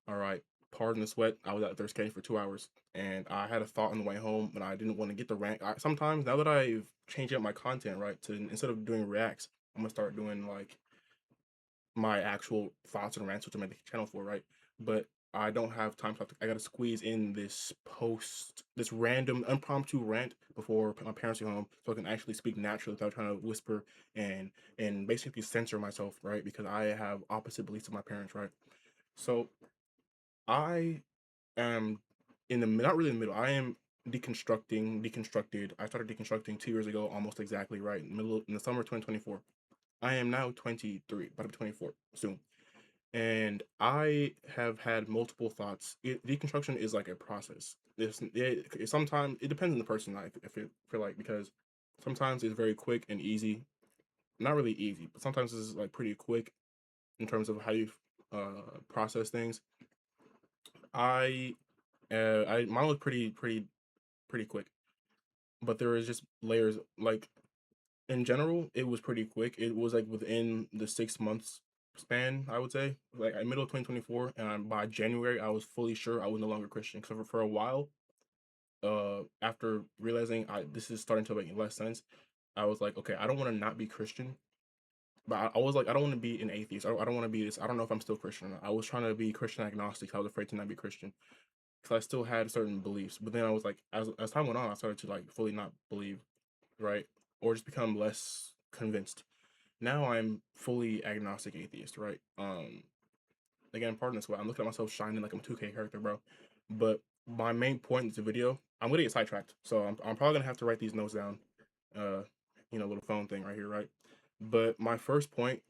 All right, pardon the sweat. I was out there skating for 2 hours, and I had a thought on the way home, but I didn't want to get the rant. Sometimes now that I've changed up my content, right, to instead of doing reacts, I'm gonna start doing like my actual thoughts and rants, which I made the channel for, right? But I don't have time, so I gotta squeeze in this random impromptu rant before my parents get home, so I can actually speak naturally without trying to whisper and basically censor myself, right? Because I have opposite beliefs of my parents, right? So I am in the not really in the middle. I am deconstructed. I started deconstructing 2 years ago, almost exactly right, in the summer of 2024. I am now 23, about to be 24 soon, and I have had multiple thoughts. Deconstruction is like a process. Sometimes it depends on the person. I feel like because sometimes it's very quick and easy. Not really easy, but sometimes it's like pretty quick in terms of how you process things. I I mine was pretty quick, but there was just layers. Like in general, it was pretty quick. It was like within the 6 months span, I would say, like in middle of 2024, and by January, I was fully sure I was no longer Christian. Because for a while, after realizing this is starting to make less sense, I was like, okay, I don't want to not be Christian, but I was like, I don't want to be an atheist. I don't want to be this. I don't know if I'm still Christian or not. I was trying to be Christian agnostic. I was afraid to not be Christian because I still had certain beliefs. But then I was like, as time went on, I started to like fully not believe, right, or just become less convinced. Now I'm fully agnostic atheist, right? Again, pardon this, but I'm looking at myself shining like I'm a 2K character, bro. But my main point in this video, I'm gonna get sidetracked, so I'm probably gonna have to write these notes down. Uh, little phone thing right here, right? But my first point,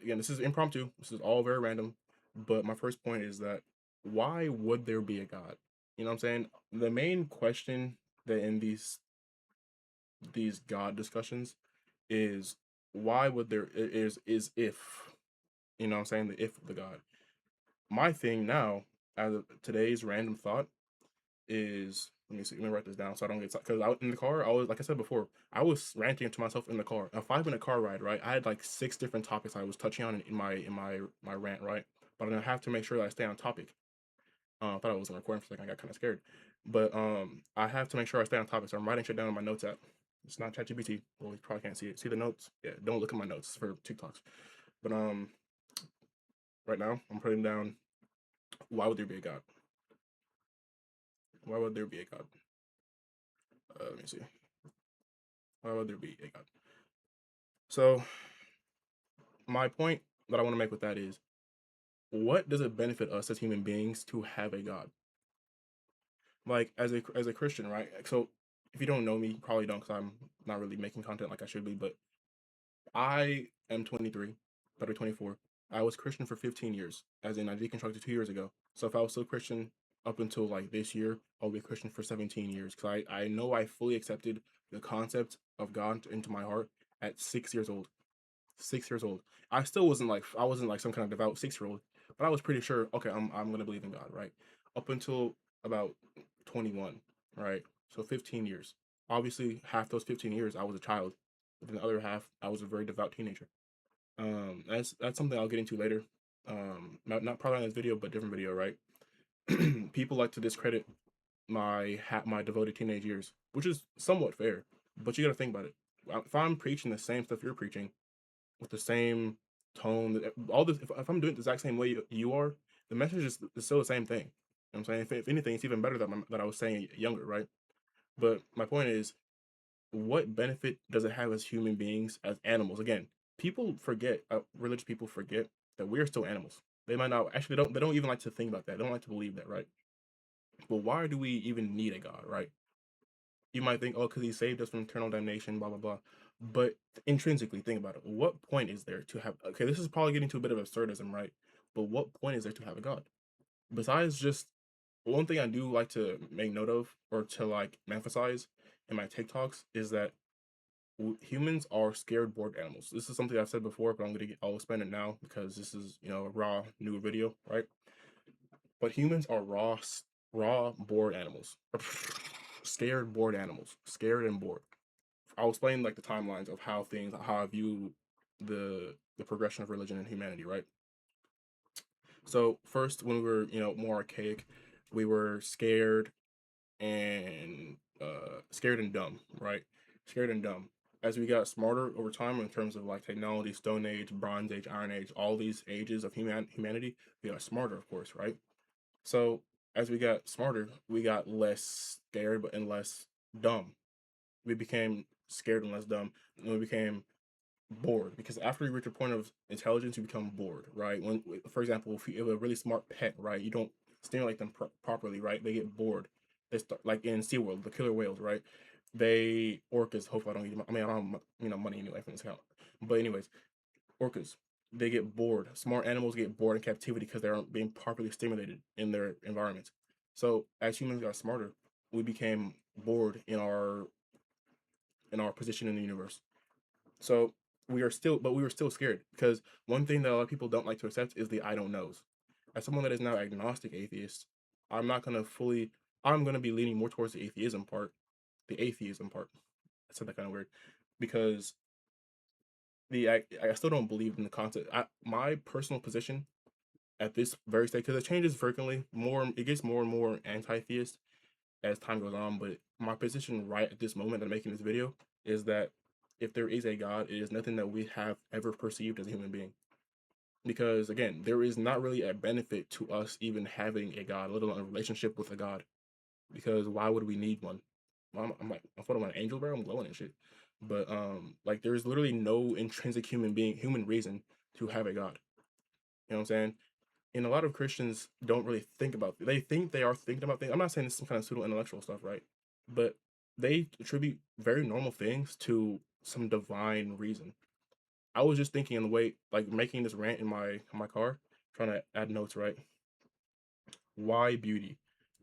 again, this is impromptu. This is all very random. But my first point is that why would there be a God? You know what I'm saying? The main question that in these God discussions is why would there is if, you know what I'm saying, the if of the God. My thing now, as of today's random thought, is let me see, let me write this down so I don't get because out in the car, I was like I said before, I was ranting to myself in the car. A 5 minute car ride, right? I had like six different topics I was touching on in my rant, right? But I have to make sure that I stay on topic. I thought I wasn't recording for a second. I got kind of scared, but I have to make sure I stay on topic. So I'm writing shit down in my notes app. It's not ChatGPT. Well, you probably can't see it. See the notes? Yeah. Don't look at my notes for TikToks. But right now I'm putting down why would there be a God? Why would there be a God? Let me see. Why would there be a God? So my point that I want to make with that is, what does it benefit us as human beings to have a God? Like as a Christian, right? So if you don't know me, you probably don't, because I'm not really making content like I should be. But I am 23, about to be 24. I was Christian for 15 years, as in I deconstructed 2 years ago. So if I was still Christian up until like this year, I'll be Christian for 17 years. Because I know I fully accepted the concept of God into my heart at 6 years old. 6 years old. I wasn't like some kind of devout 6 year old, but I was pretty sure, okay, I'm gonna believe in God, right? Up until about 21, right? So 15 years. Obviously, half those 15 years I was a child, but then the other half I was a very devout teenager. That's something I'll get into later. Not probably on this video, but different video, right? People like to discredit my devoted teenage years, which is somewhat fair, but you got to think about it. If I'm preaching the same stuff you're preaching with the same tone, all this, if I'm doing it the exact same way you are, the message is still the same thing. You know what I'm saying, if anything, it's even better that I was saying younger, right? But my point is, what benefit does it have as human beings, as animals? Again, people forget, religious people forget that we're still animals. They might not actually don't they don't even like to think about that. They don't like to believe that, right? But why do we even need a God, right? You might think, oh, because he saved us from eternal damnation, blah blah blah. But intrinsically, think about it. What point is there to have? Okay, this is probably getting to a bit of absurdism, right? But what point is there to have a God besides just one thing I do like to make note of or to like emphasize in my TikToks is that humans are scared, bored animals. This is something I've said before, but I'll explain it now because this is a raw new video, right? But humans are raw, bored animals. Scared, bored animals. Scared and bored. I'll explain like the timelines of how I view the progression of religion and humanity, right? So first, when we were more archaic, we were and scared and dumb, right? Scared and dumb. As we got smarter over time in terms of like technology, Stone Age, Bronze Age, Iron Age, all these ages of humanity, we got smarter, of course, right? So as we got smarter, we got less scared and less dumb. We became scared and less dumb, and we became bored because after you reach a point of intelligence, you become bored, right? When, for example, if you have a really smart pet, right, you don't stimulate them properly, right? They get bored. They start like in SeaWorld, the killer whales, right? They orcas. Hopefully, I don't need. I mean, I don't have money anyway from this account. But anyways, orcas. They get bored. Smart animals get bored in captivity because they aren't being properly stimulated in their environments. So as humans got smarter, we became bored in our position in the universe. So we were still scared because one thing that a lot of people don't like to accept is the I don't knows. As someone that is now agnostic atheist, I'm not gonna fully. I'm gonna be leaning more towards the atheism part. The atheism part. I said that kind of weird because I still don't believe in the concept. My personal position at this very stage because it changes frequently. It gets more and more anti-theist as time goes on. But my position right at this moment that I'm making this video is that if there is a God, it is nothing that we have ever perceived as a human being. Because again, there is not really a benefit to us even having a God, let alone a relationship with a God. Because why would we need one? I'm like, I thought I'm an angel, bro. I'm glowing and shit. But like there's literally no intrinsic human reason to have a God. You know what I'm saying? And a lot of Christians don't really think about. They think they are thinking about things. I'm not saying this is some kind of pseudo intellectual stuff, right? But they attribute very normal things to some divine reason. I was just thinking in the way, like making this rant in my car, trying to add notes, right? Why beauty?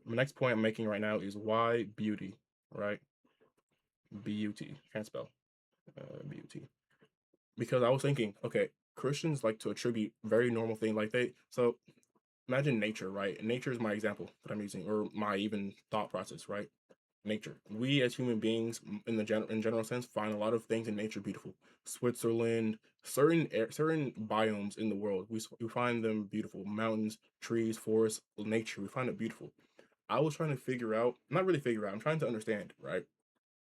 The next point I'm making right now is why beauty, right? B-U-T. Can't spell. B-U-T. Because I was thinking, okay, Christians like to attribute very normal things, like so imagine nature, right? Nature is my example that I'm using, or my even thought process, right? Nature. We as human beings, in general sense, find a lot of things in nature beautiful. Switzerland, certain biomes in the world, we find them beautiful. Mountains, trees, forests, nature. We find it beautiful. I was trying to figure out, not really figure out. I'm trying to understand, right?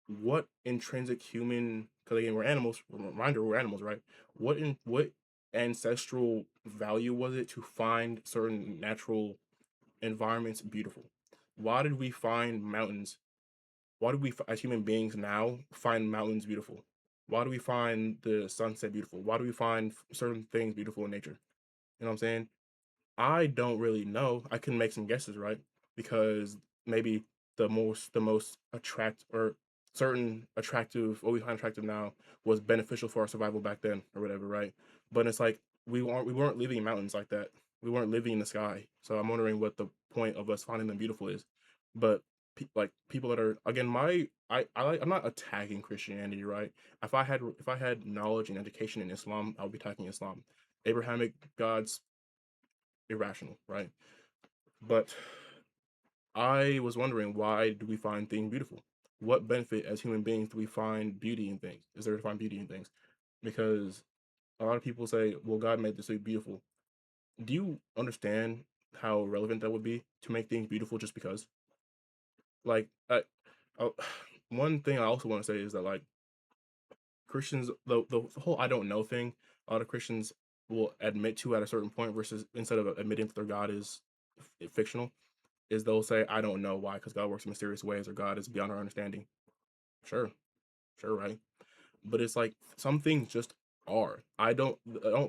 What intrinsic human? Because again, we're animals. Reminder, we're animals, right? What ancestral value was it to find certain natural environments beautiful? Why did we find mountains? Why do we, as human beings now, find mountains beautiful? Why do we find the sunset beautiful? Why do we find certain things beautiful in nature? You know what I'm saying? I don't really know. I can make some guesses, right? Because maybe the most attract or certain attractive what we find attractive now was beneficial for our survival back then or whatever, right? But it's like we weren't living in mountains like that. We weren't living in the sky. So I'm wondering what the point of us finding them beautiful is. But like people that are again I'm not attacking Christianity, right? If I had knowledge and education in Islam, I would be attacking Islam. Abrahamic gods irrational, right? But I was wondering, why do we find things beautiful? What benefit as human beings do we find beauty in things? Is there to find beauty in things? Because a lot of people say, well, God made this so beautiful. Do you understand how relevant that would be to make things beautiful just because? Like, I one thing I also want to say is that, like, Christians, the whole I don't know thing, a lot of Christians will admit to at a certain point versus instead of admitting that their God is fictional is they'll say, I don't know why, because God works in mysterious ways or God is beyond our understanding. Sure, sure, right? But it's like some things just are. I don't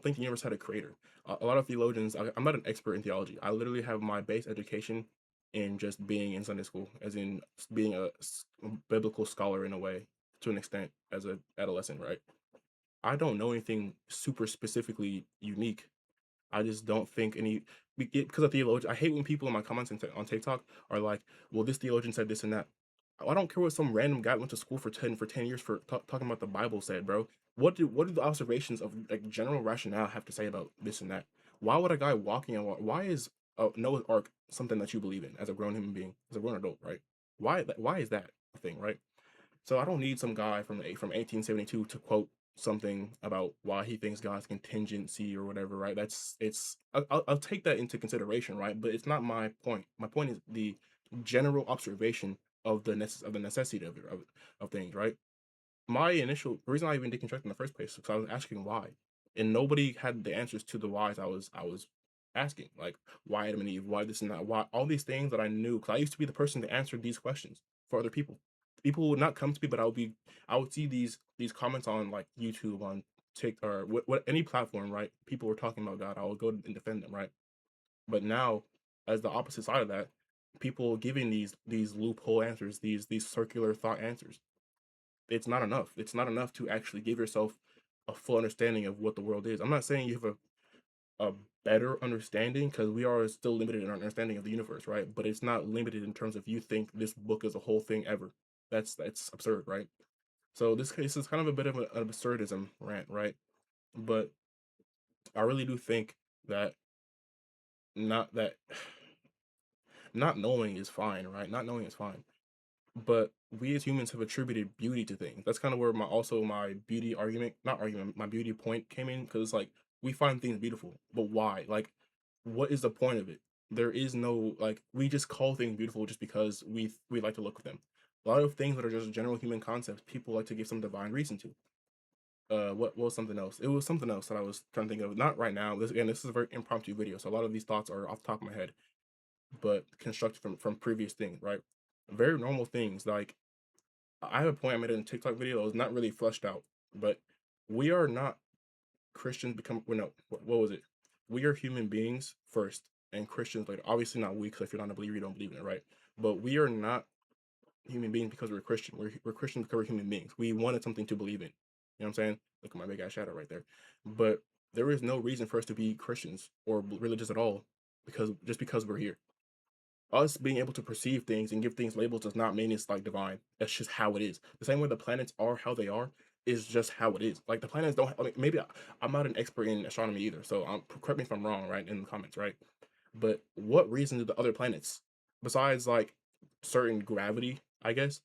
think the universe had a creator. A lot of theologians, I'm not an expert in theology. I literally have my base education in just being in Sunday school, as in being a biblical scholar in a way, to an extent, as a adolescent, right? I don't know anything super specifically unique. I just don't think any because of theologian. I hate when people in my comments on TikTok are like, "Well, this theologian said this and that." I don't care what some random guy went to school for 10 years for talking about the Bible said, bro. What do the observations of like general rationale have to say about this and that? Why would a guy walking on water? Why is Noah's Ark something that you believe in as a grown human being, as a grown adult, right? Why is that a thing, right? So I don't need some guy from 1872 to quote something about why he thinks God's contingency or whatever, right? I'll take that into consideration, right? But it's not my point. My point is the general observation of the necessity of things, right? My initial reason I even deconstructed in the first place is because I was asking why, and nobody had the answers to the whys I was asking, like why Adam and Eve, why this and that, why all these things that I knew. Because I used to be the person to answer these questions for other people. People would not come to me, but I would see these comments on like YouTube, on TikTok, or what any platform, right? People were talking about God. I would go and defend them, right? But now, as the opposite side of that, people giving these loophole answers, these circular thought answers, it's not enough. It's not enough to actually give yourself a full understanding of what the world is. I'm not saying you have a better understanding, because we are still limited in our understanding of the universe, right? But it's not limited in terms of you think this book is a whole thing ever. That's absurd, right? So this case is kind of a bit of an absurdism rant, right? But I really do think that not that not knowing is fine, right? Not knowing is fine. But we as humans have attributed beauty to things. That's kind of where my beauty argument, not argument, my beauty point came in, because it's like we find things beautiful, but why? Like, what is the point of it? There is no, like, we just call things beautiful just because we like to look at them. A lot of things that are just general human concepts, people like to give some divine reason to. What was something else? It was something else that I was trying to think of. Not right now. This is a very impromptu video, so a lot of these thoughts are off the top of my head, but constructed from previous things, right? Very normal things like I have a point I made in a TikTok video that was not really fleshed out, but we are not Christians become well, no, what was it? We are human beings first and Christians later. Obviously not we, because if you're not a believer, you don't believe in it, right? But we are not human beings because we're Christian. We're Christians because we're human beings. We wanted something to believe in. You know what I'm saying? Look at my big ass shadow right there. But there is no reason for us to be Christians or religious at all, because just because we're here, us being able to perceive things and give things labels does not mean it's like divine. That's just how it is. The same way the planets are how they are is just how it is. Like the planets don't. I mean, maybe I'm not an expert in astronomy either, so correct me if I'm wrong, right, in the comments, right? But what reason do the other planets, besides like certain gravity, I guess,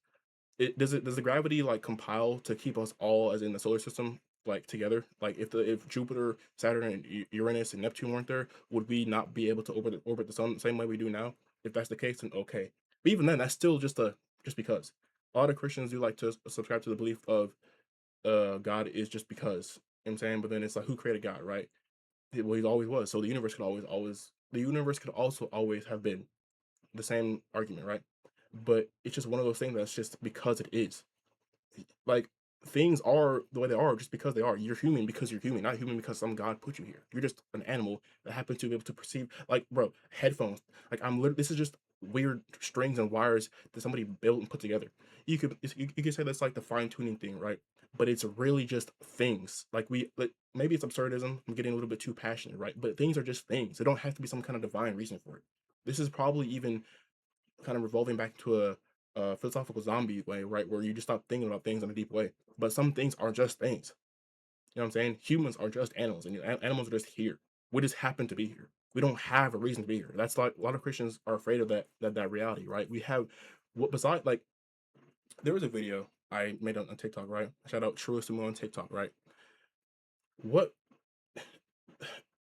does the gravity like compile to keep us all as in the solar system like together? Like if Jupiter, Saturn, and Uranus and Neptune weren't there, would we not be able to orbit the sun the same way we do now? If that's the case, then okay. But even then, that's still just because. A lot of Christians do like to subscribe to the belief of God is just because. You know what I'm saying? But then it's like, who created God, right? Well, he always was. So the universe could always the universe could also always have been the same argument, right? But it's just one of those things that's just because it is. Like, things are the way they are just because they are. You're human because you're human, not human because some god put you here. You're just an animal that happens to be able to perceive. Like, bro, headphones. Like, I'm literally, this is just weird strings and wires that somebody built and put together. You could say that's like the fine tuning thing, right? But it's really just things. Like maybe it's absurdism. I'm getting a little bit too passionate, right? But things are just things. They don't have to be some kind of divine reason for it. This is probably even kind of revolving back to a philosophical zombie way, right? Where you just stop thinking about things in a deep way. But some things are just things. You know what I'm saying? Humans are just animals, and animals are just here. We just happen to be here. We don't have a reason to be here. That's like a lot of Christians are afraid of that reality, right? We have what beside like there was a video I made on TikTok, right? Shout out Truest on TikTok, right? What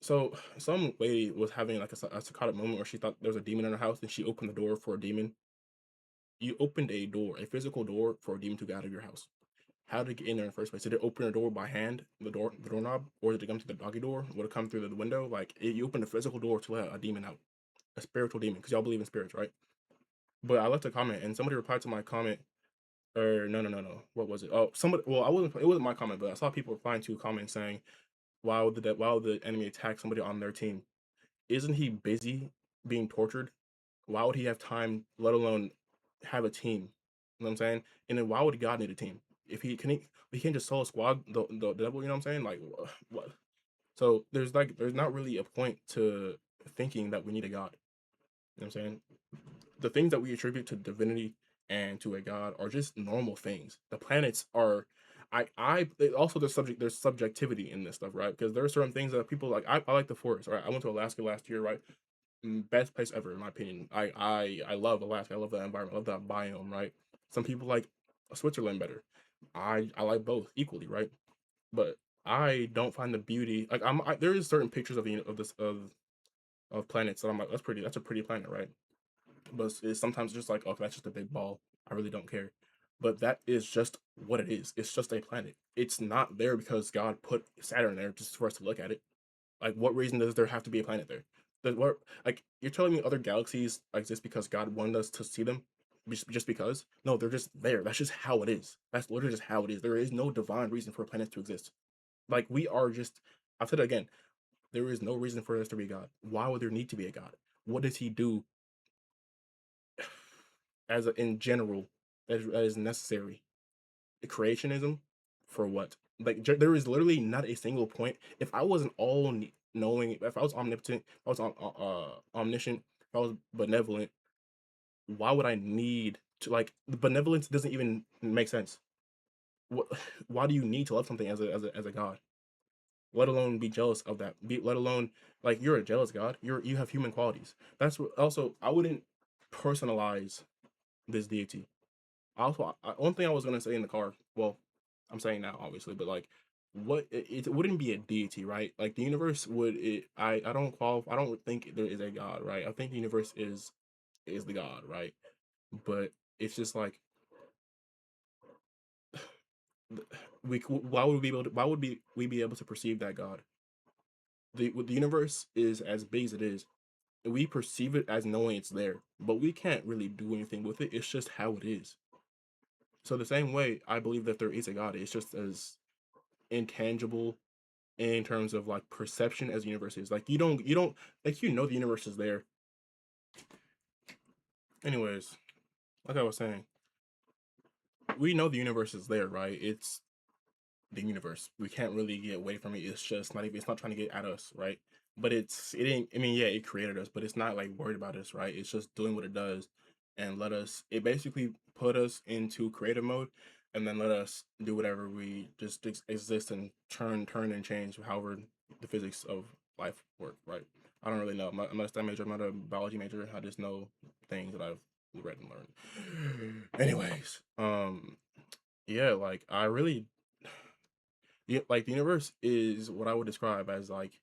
so some lady was having like a psychotic moment where she thought there was a demon in her house and she opened the door for a demon. You opened a door, a physical door for a demon to get out of your house. How did it get in there in the first place? Did it open the door by hand, the doorknob, or did it come through the doggy door? Would it come through the window? Like you opened a physical door to let a demon out, a spiritual demon, because y'all believe in spirits, right? But I left a comment, and somebody replied to my comment, or no. What was it? Oh, somebody. Well, I wasn't. It wasn't my comment, but I saw people replying to a comment saying, Why would the enemy attack somebody on their team? Isn't he busy being tortured? Why would he have time, let alone have a team? You know what I'm saying? And then why would God need a team? If he can't just solo squad the devil, you know what I'm saying? Like what? So there's not really a point to thinking that we need a God. You know what I'm saying? The things that we attribute to divinity and to a God are just normal things. The planets are also there's subjectivity in this stuff, right? Because there are certain things that people like. I like the forest, right? I went to Alaska last year, right? Best place ever in my opinion. I love Alaska. I love that environment. I love that biome, right? Some people like Switzerland better. I like both equally, right? but I don't find the beauty like there is certain pictures of of planets that I'm like that's a pretty planet, right? But it's sometimes just like, okay, that's just a big ball. I really don't care. But that is just what it is. It's just a planet. It's not there because God put Saturn there just for us to look at it. Like, what reason does there have to be a planet there? What, like, you're telling me other galaxies exist because God wanted us to see them? Just because? No, they're just there. That's just how it is. That's literally just how it is. There is no divine reason for planets to exist. Like, we are just, I've said it again, there is no reason for us to be God. Why would there need to be a God? What does he do in general that is necessary? Creationism for what? Like there is literally not a single point. If I wasn't all knowing, if I was omnipotent, if I was omniscient, if I was benevolent, why would I need to like the benevolence doesn't even make sense. What? Why do you need to love something as a god? Let alone be jealous of that. Let alone like you're a jealous god. You have human qualities. That's what. Also, I wouldn't personalize this deity. Also, one thing I was gonna say in the car. Well, I'm saying now, obviously, but like, it wouldn't be a deity, right? Like the universe would. I don't qualify. I don't think there is a god, right? I think the universe is the god, right? But it's just like why would we be able to? Why would we be able to perceive that god? The universe is as big as it is. We perceive it as knowing it's there, but we can't really do anything with it. It's just how it is. So the same way, I believe that there is a god. It's just as intangible in terms of like perception as the universe is. Like you don't like the universe is there. Anyways, like I was saying, we know the universe is there, right? It's the universe. We can't really get away from it. It's just not even it's not trying to get at us, right? But it ain't I mean, yeah, it created us, but it's not like worried about us, right? It's just doing what it does and let us it basically put us into creative mode and then let us do whatever we just exist and turn and change however the physics of life work, right? I don't really know. I'm not a STEM major, I'm not a biology major. I just know things that I've read and learned. Anyways, yeah, like I really like the universe is what I would describe as like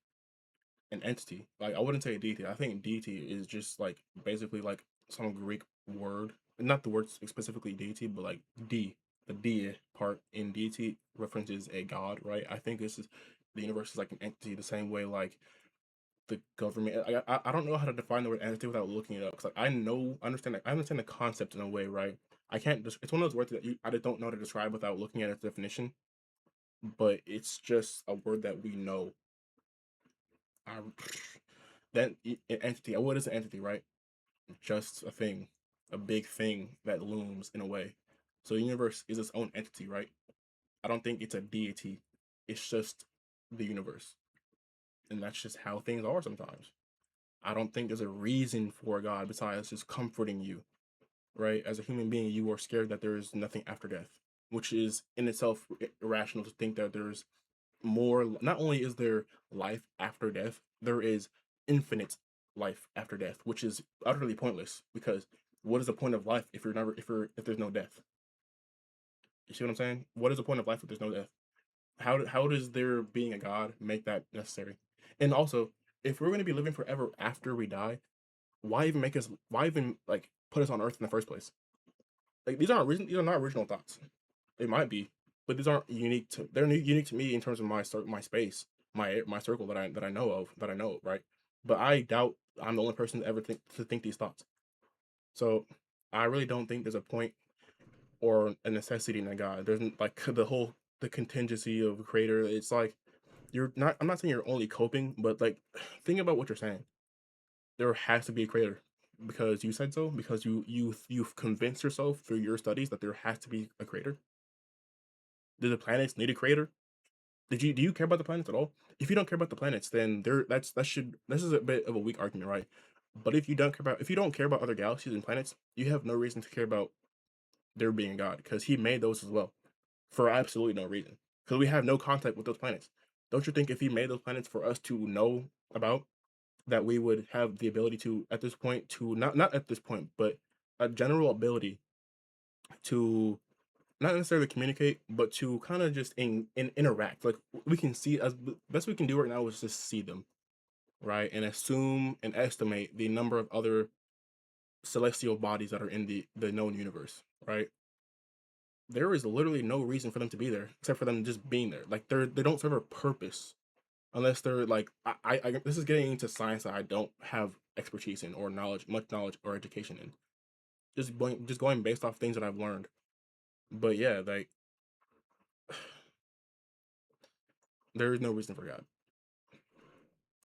an entity. Like I wouldn't say a deity. I think deity is just like basically like some Greek word, not the word specifically deity, but like the D part in deity references a god, right? I think this is the universe is like an entity, the same way like the government. I don't know how to define the word entity without looking it up because like I understand the concept in a way, right? I can't just it's one of those words that I just don't know how to describe without looking at its definition, but it's just a word that we know. I, then an entity. What is an entity, right? Just a thing, a big thing that looms in a way. So the universe is its own entity, right? I don't think it's a deity. It's just the universe, and that's just how things are sometimes. I don't think there's a reason for God besides just comforting you, right? As a human being, you are scared that there is nothing after death, which is in itself irrational to think that there's more. Not only is there life after death, there is infinite life after death, which is utterly pointless because what is the point of life if you're never if there's no death? You see what I'm saying? What is the point of life if there's no death? How does there being a god make that necessary? And also, if we're going to be living forever after we die, why even make us? Why even like put us on Earth in the first place? Like these are not original thoughts. They might be, but these aren't unique to. They're unique to me in terms of my space, my circle that I know of that I know, right? But I doubt I'm the only person to ever think these thoughts. So I really don't think there's a point or a necessity in a God. There's like the contingency of a creator. It's like you're not. I'm not saying you're only coping, but like think about what you're saying. There has to be a creator because you said so. Because you've convinced yourself through your studies that there has to be a creator. Do the planets need a creator? Do you care about the planets at all? If you don't care about the planets, then this is a bit of a weak argument, right? But if you don't care about other galaxies and planets, you have no reason to care about there being a God because He made those as well for absolutely no reason because we have no contact with those planets. Don't you think if He made those planets for us to know about, that we would have the ability to at this point to not at this point, but a general ability to not necessarily communicate, but to kind of just interact. Like we can see as best we can do right now is just see them, right, and assume and estimate the number of other celestial bodies that are in the known universe, right? There is literally no reason for them to be there except for them just being there. Like they don't serve a purpose unless they're like this is getting into science that I don't have expertise in or much knowledge or education in. Just going based off things that I've learned. But yeah, like there is no reason for God.